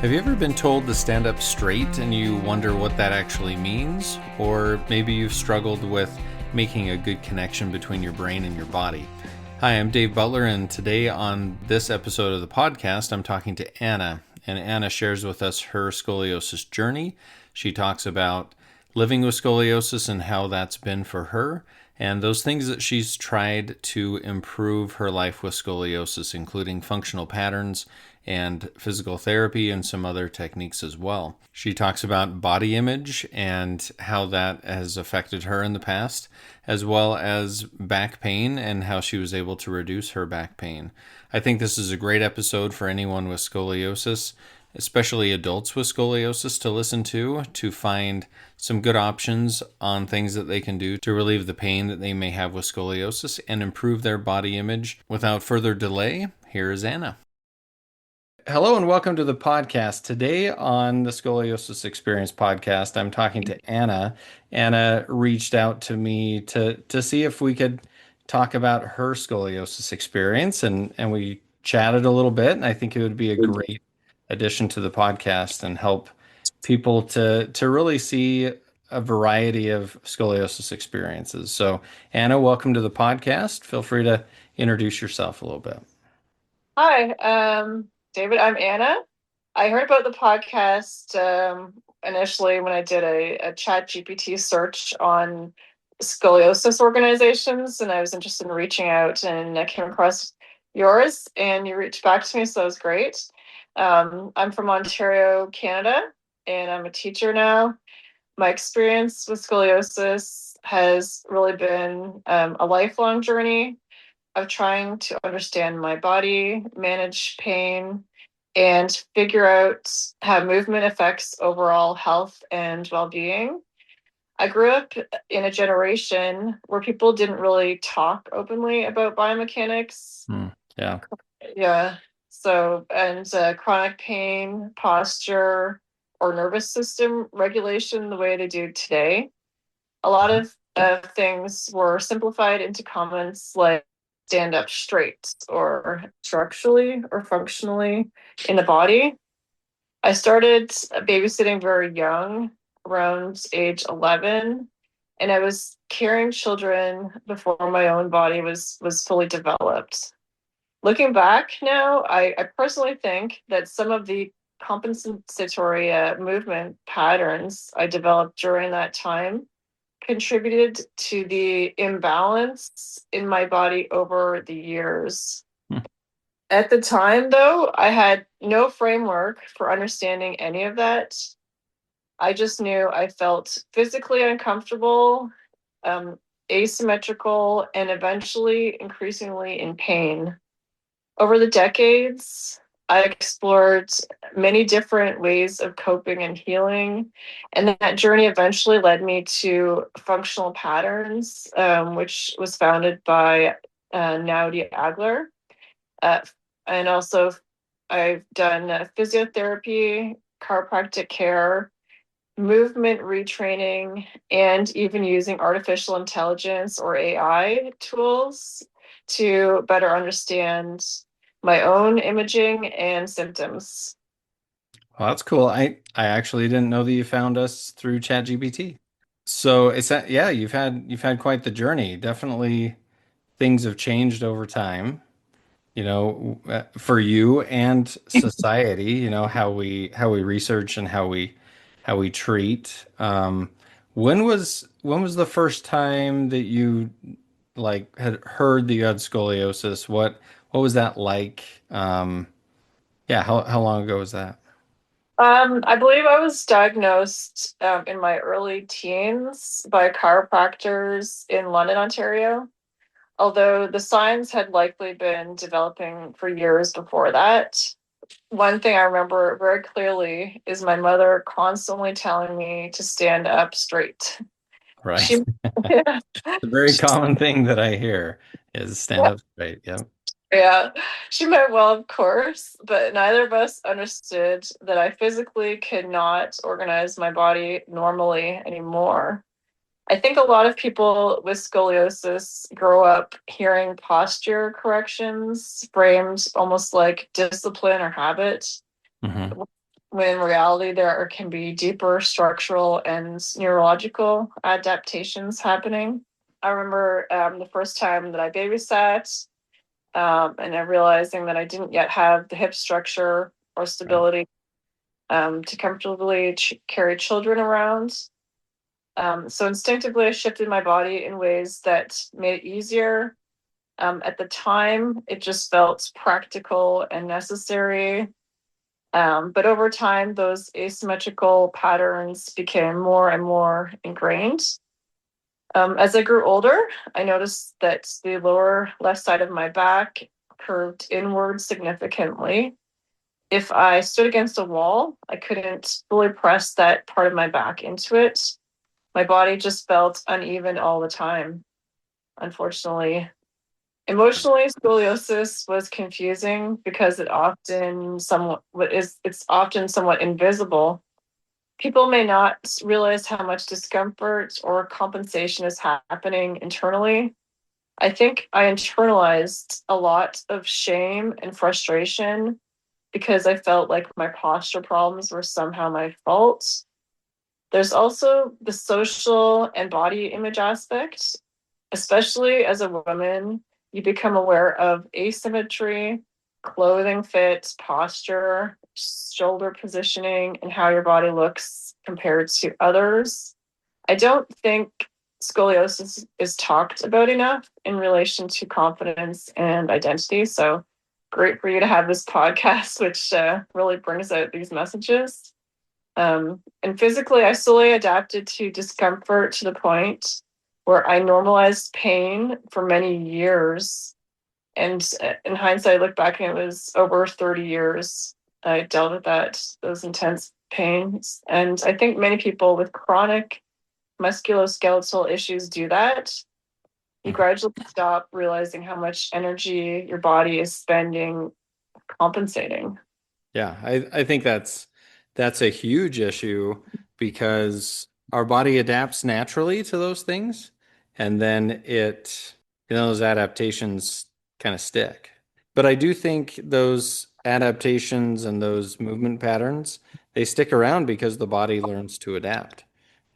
Have you ever been told to stand up straight and you wonder what that actually means? Or maybe you've struggled with making a good connection between your brain and your body. Hi, I'm Dave Butler, and today on this episode of the podcast, I'm talking to Anna. And Anna shares with us her scoliosis journey. She talks about living with scoliosis and how that's been for her, and those things that she's tried to improve her life with scoliosis, including functional patterns and physical therapy and some other techniques as well. She talks about body image and how that has affected her in the past, as well as back pain and how she was able to reduce her back pain. I think this is a great episode for anyone with scoliosis, especially adults with scoliosis, to listen to find some good options on things that they can do to relieve the pain that they may have with scoliosis and improve their body image. Without further delay, here is Anna. Hello and welcome to the podcast. Today on the Scoliosis Experience podcast, I'm talking to Anna. Anna reached out to me to see if we could talk about her scoliosis experience, and we chatted a little bit, and I think it would be a great addition to the podcast and help people to really see a variety of scoliosis experiences. So, Anna, welcome to the podcast. Feel free to introduce yourself a little bit. Hi, David. I'm Anna. I heard about the podcast initially when I did a chat GPT search on scoliosis organizations, and I was interested in reaching out, and I came across yours, and you reached back to me, so that was great. I'm from Ontario, Canada, and I'm a teacher now. My experience with scoliosis has really been a lifelong journey of trying to understand my body, manage pain, and figure out how movement affects overall health and well-being. I grew up in a generation where people didn't really talk openly about biomechanics. Yeah. Yeah. So, and chronic pain, posture, or nervous system regulation the way they do today. A lot of things were simplified into comments like stand up straight or structurally or functionally in the body. I started babysitting very young, around age 11, and I was carrying children before my own body was fully developed. Looking back now, I personally think that some of the compensatory movement patterns I developed during that time contributed to the imbalance in my body over the years. Hmm. At the time, though, I had no framework for understanding any of that. I just knew I felt physically uncomfortable, asymmetrical, and eventually increasingly in pain. Over the decades, I explored many different ways of coping and healing, and that journey eventually led me to functional patterns, which was founded by Naudi Agler. Uh, and also, I've done physiotherapy, chiropractic care, movement retraining, and even using artificial intelligence or AI tools to better understand my own imaging and symptoms. Well, that's cool. I actually didn't know that you found us through ChatGPT. So it's that, yeah, you've had quite the journey. Definitely things have changed over time, for you and society, how we research and how we treat. When was the first time that you had heard that you had scoliosis? What was that like? Yeah, how long ago was that? I believe I was diagnosed in my early teens by chiropractors in London, Ontario, although the signs had likely been developing for years before that. One thing I remember very clearly is my mother constantly telling me to stand up straight. Right. She, yeah, The very common thing that I hear is stand up straight. Yep. yeah, she meant well, of course, but neither of us understood that I physically could not organize my body normally anymore. I think a lot of people with scoliosis grow up hearing posture corrections framed almost like discipline or habit, Hmm. when in reality there can be deeper structural and neurological adaptations happening. I remember the first time that I babysat, and then realizing that I didn't yet have the hip structure or Right. stability to comfortably carry children around. So instinctively, I shifted my body in ways that made it easier. At the time, it just felt practical and necessary. But over time, those asymmetrical patterns became more and more ingrained. As I grew older, I noticed that the lower left side of my back curved inward significantly. If I stood against a wall, I couldn't fully press that part of my back into it. My body just felt uneven all the time, unfortunately. Emotionally, scoliosis was confusing because it's often somewhat invisible. People may not realize how much discomfort or compensation is happening internally. I think I internalized a lot of shame and frustration because I felt like my posture problems were somehow my fault. There's also the social and body image aspect. Especially as a woman, you become aware of asymmetry, clothing fit, posture, shoulder positioning, and how your body looks compared to others. I don't think scoliosis is talked about enough in relation to confidence and identity. So great for you to have this podcast, which really brings out these messages. And physically, I slowly adapted to discomfort to the point where I normalized pain for many years. And in hindsight, I look back and it was over 30 years I dealt with those intense pains. And I think many people with chronic musculoskeletal issues do that. You Mhm. gradually stop realizing how much energy your body is spending compensating. Yeah, I think that's a huge issue because our body adapts naturally to those things, and then those adaptations kind of stick. But I do think those adaptations and those movement patterns, they stick around because the body learns to adapt.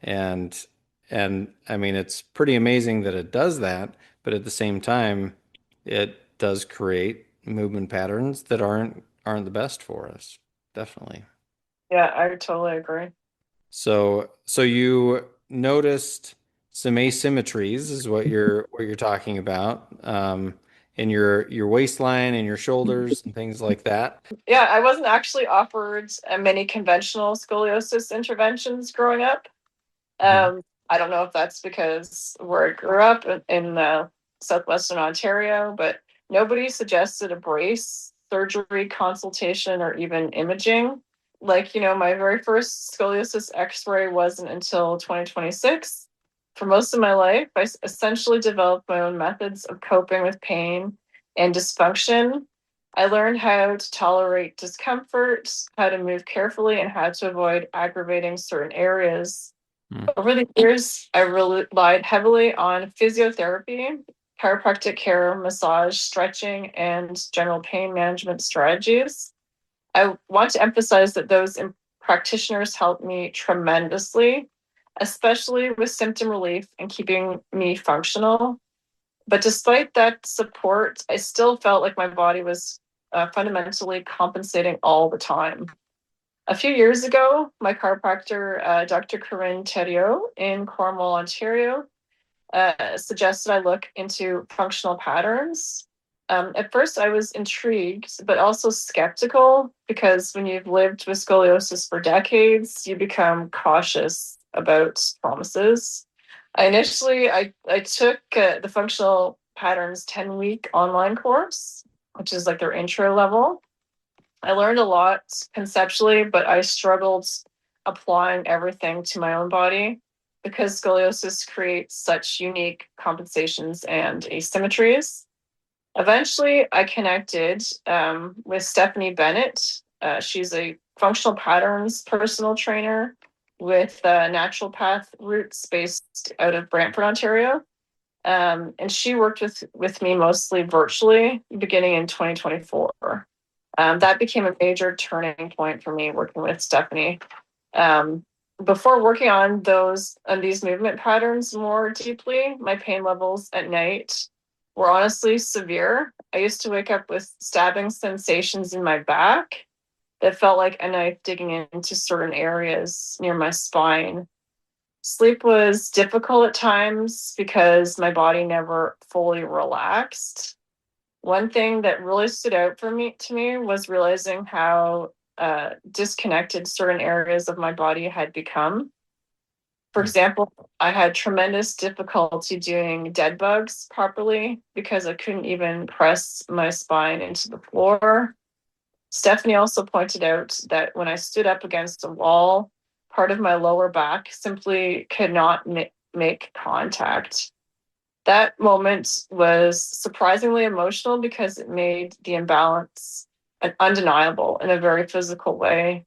And and I mean it's pretty amazing that it does that, but at the same time, it does create movement patterns that aren't the best for us. Definitely. Yeah, I totally agree. So you noticed some asymmetries is what you're talking about, in your waistline and your shoulders and things like that. Yeah, I wasn't actually offered many conventional scoliosis interventions growing up. Mhm. I don't know if that's because where I grew up in southwestern Ontario, but nobody suggested a brace, surgery, consultation, or even imaging. Like, my very first scoliosis x-ray wasn't until 2026. For most of my life, I essentially developed my own methods of coping with pain and dysfunction. I learned how to tolerate discomfort, how to move carefully, and how to avoid aggravating certain areas. Mm. Over the years, I relied heavily on physiotherapy, chiropractic care, massage, stretching, and general pain management strategies. I want to emphasize that those practitioners helped me tremendously, especially with symptom relief and keeping me functional. But despite that support, I still felt like my body was fundamentally compensating all the time. A few years ago, my chiropractor, Dr. Corinne Theriault in Cornwall, Ontario, suggested I look into functional patterns. At first, I was intrigued, but also skeptical because when you've lived with scoliosis for decades, you become cautious about promises. I took the functional patterns 10-week online course, which is like their intro level. I learned a lot conceptually, but I struggled applying everything to my own body because scoliosis creates such unique compensations and asymmetries. Eventually, I connected with Stephanie Bennett. She's a functional patterns personal trainer with natural path roots based out of Brantford, Ontario. And she worked with me mostly virtually beginning in 2024. That became a major turning point for me working with Stephanie. Um, Before working on these movement patterns more deeply, my pain levels at night were honestly severe. I used to wake up with stabbing sensations in my back that felt like a knife digging into certain areas near my spine. Sleep was difficult at times because my body never fully relaxed. One thing that really stood out to me was realizing how disconnected certain areas of my body had become. For Mm. example, I had tremendous difficulty doing dead bugs properly because I couldn't even press my spine into the floor. Stephanie also pointed out that when I stood up against a wall, part of my lower back simply could not make contact. That moment was surprisingly emotional because it made the imbalance undeniable in a very physical way.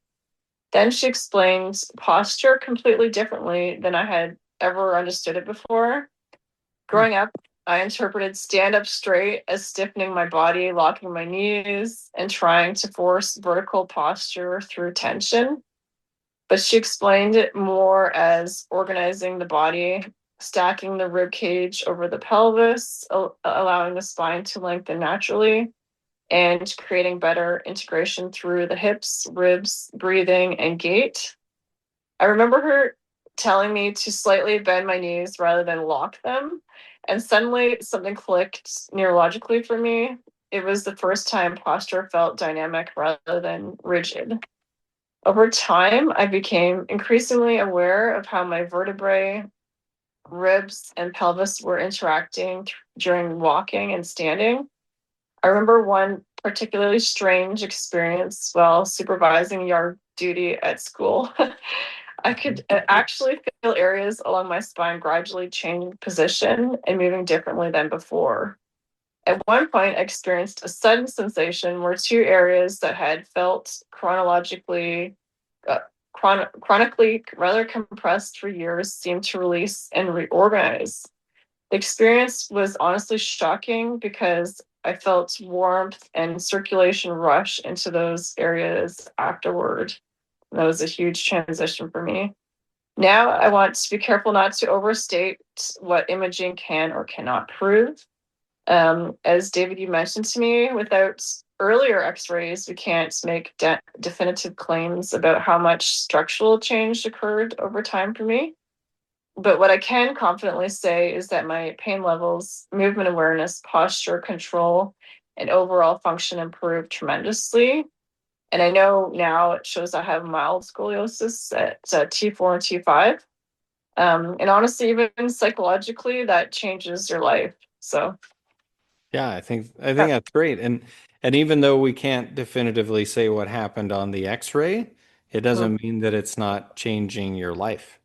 Then she explained posture completely differently than I had ever understood it before. Hmm. Growing up, I interpreted stand up straight as stiffening my body, locking my knees, and trying to force vertical posture through tension. But she explained it more as organizing the body, stacking the rib cage over the pelvis, allowing the spine to lengthen naturally, and creating better integration through the hips, ribs, breathing, and gait. I remember her telling me to slightly bend my knees rather than lock them. And suddenly something clicked neurologically for me. It was the first time posture felt dynamic rather than rigid. Over time, I became increasingly aware of how my vertebrae, ribs, and pelvis were interacting during walking and standing. I remember one particularly strange experience while supervising yard duty at school. I could actually feel areas along my spine gradually changing position and moving differently than before. At one point, I experienced a sudden sensation where two areas that had felt uh, chronically rather compressed for years seemed to release and reorganize. The experience was honestly shocking because I felt warmth and circulation rush into those areas afterward. That was a huge transition for me. Now I want to be careful not to overstate what imaging can or cannot prove. As David, you mentioned to me, without earlier x rays, we can't make definitive claims about how much structural change occurred over time for me. But what I can confidently say is that my pain levels, movement awareness, posture control, and overall function improved tremendously. And I know now it shows I have mild scoliosis at T4 and T5. And honestly, even psychologically, that changes your life. So, Yeah, I think that's great. And even though we can't definitively say what happened on the X-ray, it mm, doesn't mean that it's not changing your life.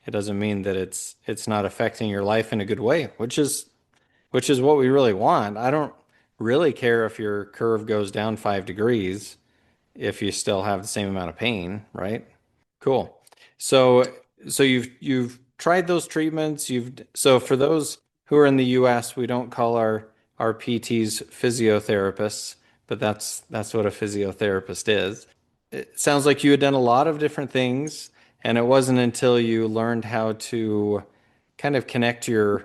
It doesn't mean that it's not affecting your life in a good way, which is what we really want. I don't really care if your curve goes down 5 degrees if you still have the same amount of pain, right? Cool. So so you've tried those treatments. So for those who are in the US, we don't call our PTs physiotherapists, but that's what a physiotherapist is. It sounds like you had done a lot of different things, and it wasn't until you learned how to kind of connect your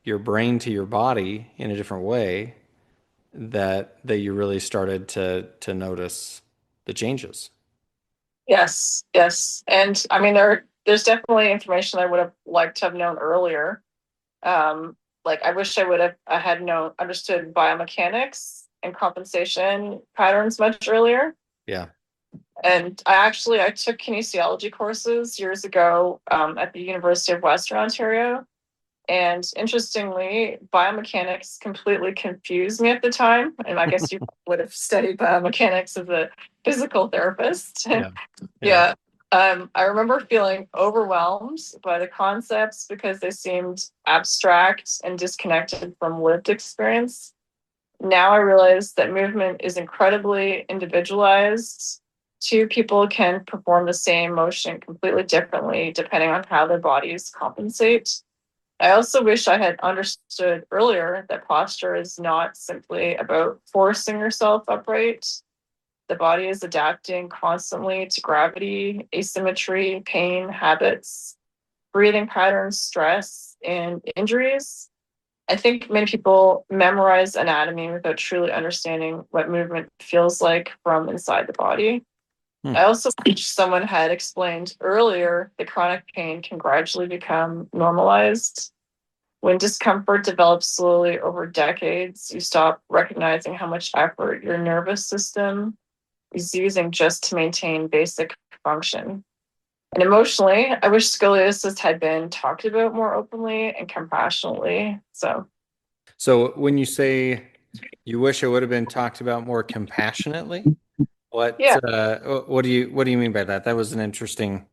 brain to your body in a different way that you really started to notice the changes. yes, yes. And I mean, there's definitely information I would have liked to have known earlier. Um, like I wish I had known understood biomechanics and compensation patterns much earlier. Yeah. And I took kinesiology courses years ago at the University of Western Ontario. And interestingly, biomechanics completely confused me at the time. And I guess you would have studied biomechanics as a physical therapist. Yeah. Yeah. Yeah. I remember feeling overwhelmed by the concepts because they seemed abstract and disconnected from lived experience. Now I realize that movement is incredibly individualized. Two people can perform the same motion completely differently depending on how their bodies compensate. I also wish I had understood earlier that posture is not simply about forcing yourself upright. the body is adapting constantly to gravity, asymmetry, pain, habits, breathing patterns, stress, and injuries. I think many people memorize anatomy without truly understanding what movement feels like from inside the body. Hmm. I also wish someone had explained earlier that chronic pain can gradually become normalized. When discomfort develops slowly over decades, you stop recognizing how much effort your nervous system is using just to maintain basic function. And emotionally, I wish scoliosis had been talked about more openly and compassionately. So when you say you wish it would have been talked about more compassionately, Yeah. what do you mean by that? That was an interesting.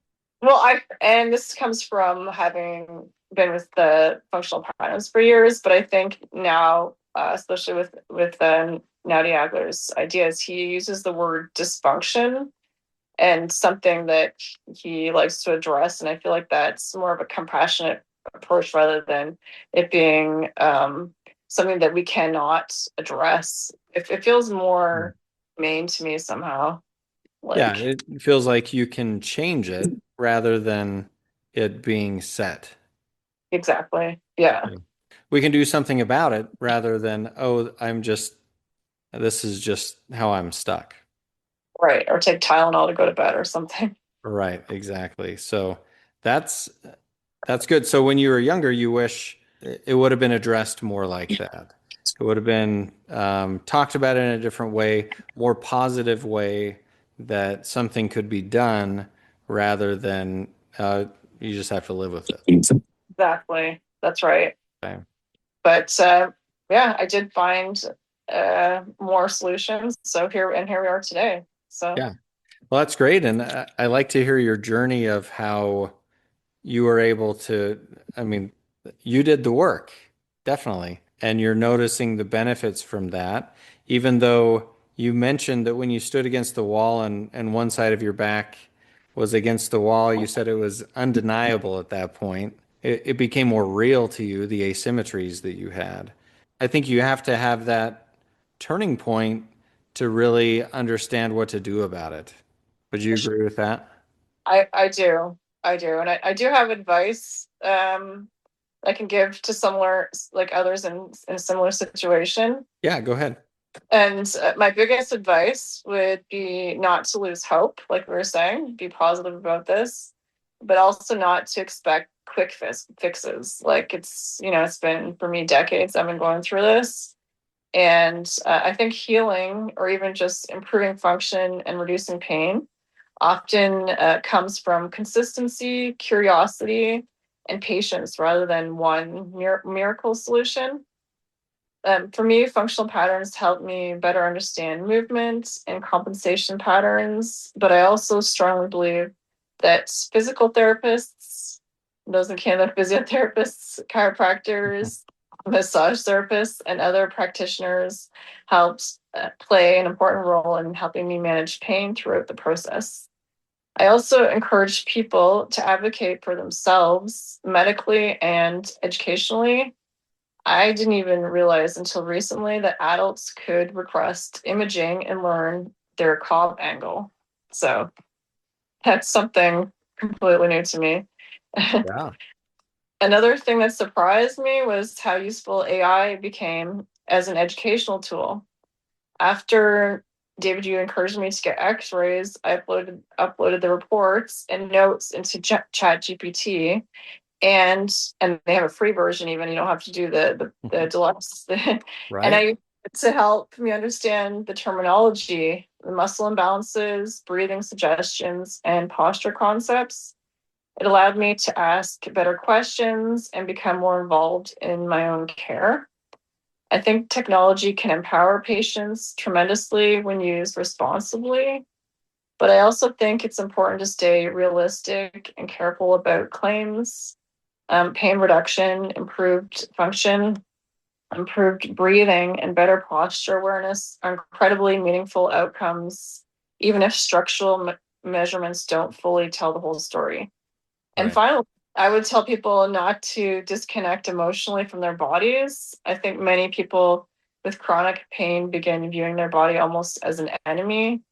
Well, and this comes from having been with the functional patterns for years, but I think now, especially with Naudi Adler's ideas, he uses the word dysfunction and something that he likes to address, and I feel like that's more of a compassionate approach rather than it being something that we cannot address. It feels more main to me somehow. Yeah, Like it feels like you can change it rather than it being set. exactly, yeah. Yeah. We can do something about it rather than, oh, this is just how I'm stuck. Right, or take Tylenol to go to bed or something. Right, exactly. So that's that's good. So when you were younger, you wish it would have been addressed more like that. It would have been talked about in a different way, more positive way that something could be done rather than you just have to live with it. Exactly, that's right. Okay. But yeah, I did find more solutions. So here we are today. So Yeah. Well, that's great. And I like to hear your journey of how you were able to, I mean, you did the work, definitely. And you're noticing the benefits from that, even though you mentioned that when you stood against the wall and one side of your back was against the wall, you said it was undeniable at that point. It became more real to you, the asymmetries that you had. I think you have to have that turning point to really understand what to do about it. Would you agree with that? I do, and I do have advice I can give to similar like others in a similar situation. Yeah, go ahead. And my biggest advice would be not to lose hope, like we were saying, be positive about this, but also not to expect quick fixes. Like it's been for me decades I've been going through this. And I think healing or even just improving function and reducing pain often comes from consistency, curiosity, and patience rather than one miracle solution. For me, functional patterns help me better understand movement and compensation patterns, but I also strongly believe that physical therapists, those in Canada, physiotherapists, chiropractors, massage therapists, and other practitioners helped play an important role in helping me manage pain throughout the process. I also encourage people to advocate for themselves medically and educationally. I didn't even realize until recently that adults could request imaging and learn their cob angle. So that's something completely new to me. Yeah. Another thing that surprised me was how useful AI became as an educational tool. After David, you encouraged me to get X-rays. I uploaded the reports and notes into Chat GPT, and they have a free version. Even you don't have to do the deluxe. And I Right. used it to help me understand the terminology, the muscle imbalances, breathing suggestions, and posture concepts. It allowed me to ask better questions and become more involved in my own care. I think technology can empower patients tremendously when used responsibly, but I also think it's important to stay realistic and careful about claims. Pain reduction, improved function, improved breathing, and better posture awareness are incredibly meaningful outcomes, even if structural measurements don't fully tell the whole story. And Right. finally, I would tell people not to disconnect emotionally from their bodies. I think many people with chronic pain begin viewing their body almost as an enemy.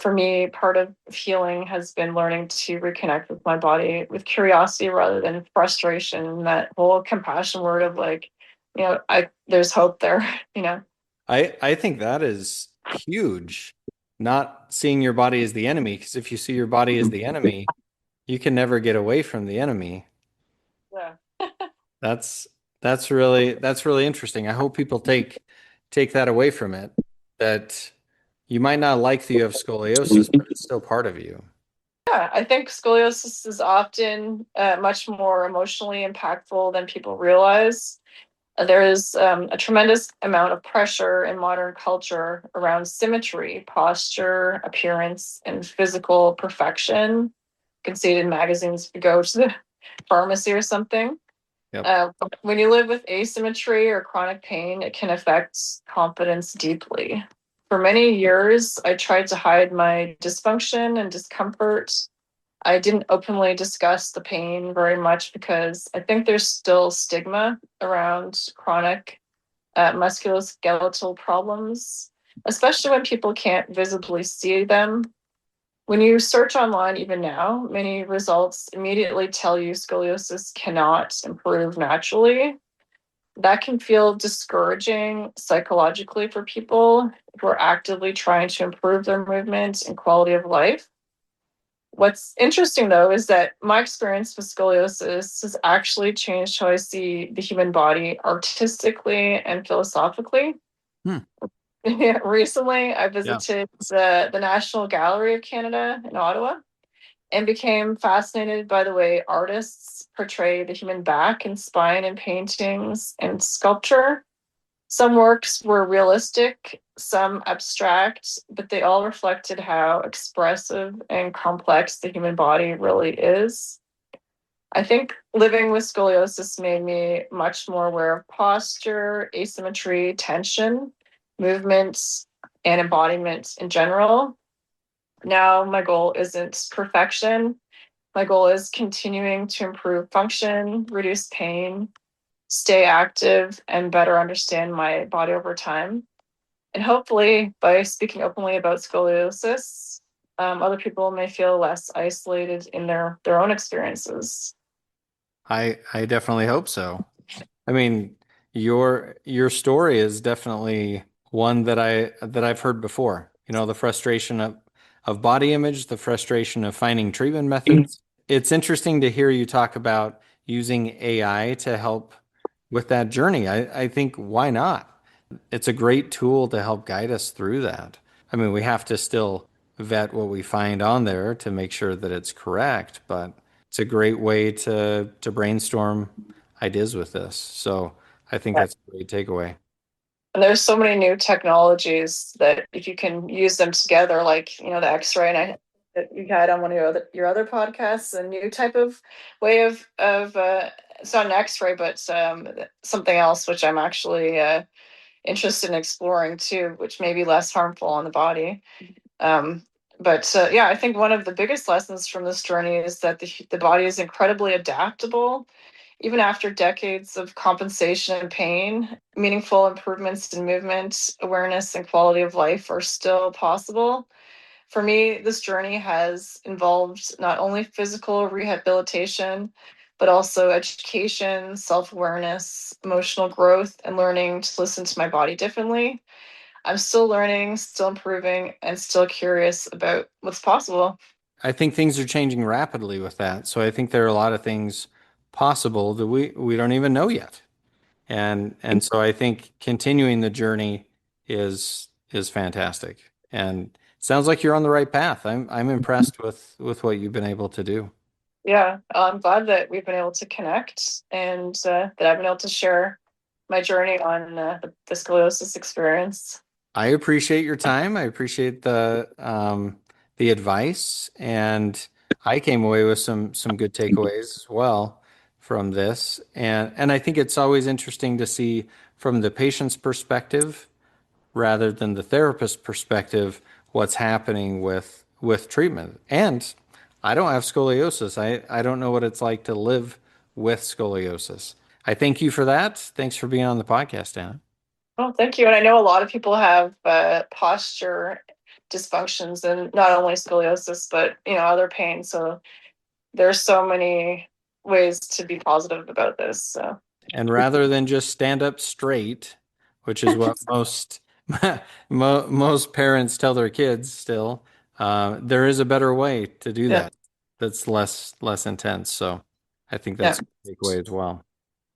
For me, part of healing has been learning to reconnect with my body with curiosity rather than frustration. And that whole compassion word of like, I there's hope there, you know. I think that is huge. Not seeing your body as the enemy, because if you see your body as the enemy, you can never get away from the enemy. Yeah. That's that's really interesting. I hope people take that away from it, that you might not like that you have scoliosis, but it's still part of you. Yeah, I think scoliosis is often much more emotionally impactful than people realize. There is a tremendous amount of pressure in modern culture around symmetry, posture, appearance, and physical perfection. You can see it in magazines if you go to the pharmacy or something. Yep. Uh, when you live with asymmetry or chronic pain, it can affect confidence deeply. For many years, I tried to hide my dysfunction and discomfort. I didn't openly discuss the pain very much because I think there's still stigma around chronic musculoskeletal problems, especially when people can't visibly see them. When you search online, even now, many results immediately tell you scoliosis cannot improve naturally. That can feel discouraging psychologically for people who are actively trying to improve their movement and quality of life. What's interesting though is that my experience with scoliosis has actually changed how I see the human body artistically and philosophically. Hmm. Recently, I Yeah. visited the National Gallery of Canada in Ottawa and became fascinated by the way artists portray the human back and spine in paintings and sculpture. Some works were realistic, some abstract, but they all reflected how expressive and complex the human body really is. I think living with scoliosis made me much more aware of posture, asymmetry, tension, movement, and embodiment in general. Now, my goal isn't perfection. My goal is continuing to improve function, reduce pain, stay active, and better understand my body over time. And hopefully, by speaking openly about scoliosis, other people may feel less isolated in their own experiences. I definitely hope so. I mean, your story is definitely one that I've heard before. You know, the frustration of body image, the frustration of finding treatment methods. It's interesting to hear you talk about using AI to help with that journey. I think why not? It's a great tool to help guide us through that. I mean, we have to still vet what we find on there to make sure that it's correct, but it's a great way to brainstorm ideas with this. So I think that's a great takeaway. And there's so many new technologies that if you can use them together, like the X-ray, and I that you had on one of your other podcasts, a new type of way of it's not an X-ray, but something else, which I'm actually interested in exploring too, which may be less harmful on the body. Um, but yeah, I think one of the biggest lessons from this journey is that the body is incredibly adaptable. Even after decades of compensation and pain, meaningful improvements in movement, awareness, and quality of life are still possible. For me, this journey has involved not only physical rehabilitation, but also education, self awareness, emotional growth, and learning to listen to my body differently. I'm still learning, still improving, and still curious about what's possible. I think things are changing rapidly with that. So I think there are a lot of things possible that we don't even know yet. And so I think continuing the journey is fantastic. And it sounds like you're on the right path. I'm impressed with what you've been able to do. Yeah, I'm glad that we've been able to connect and that I've been able to share my journey on the scoliosis experience. I appreciate your time. I appreciate the advice, and I came away with some good takeaways as well from this. And I think it's always interesting to see from the patient's perspective rather than the therapist's perspective what's happening with treatment. And I don't have scoliosis. I don't know what it's like to live with scoliosis. I thank you for that. Thanks for being on the podcast, Anna. Oh, thank you. And I know a lot of people have posture dysfunctions, and not only scoliosis, but other pain. So there's so many ways to be positive about this. So And rather than just stand up straight, which is what most parents tell their kids still, there is a better way to do yeah, that. That's less intense. So I think yeah. that's a takeaway as well.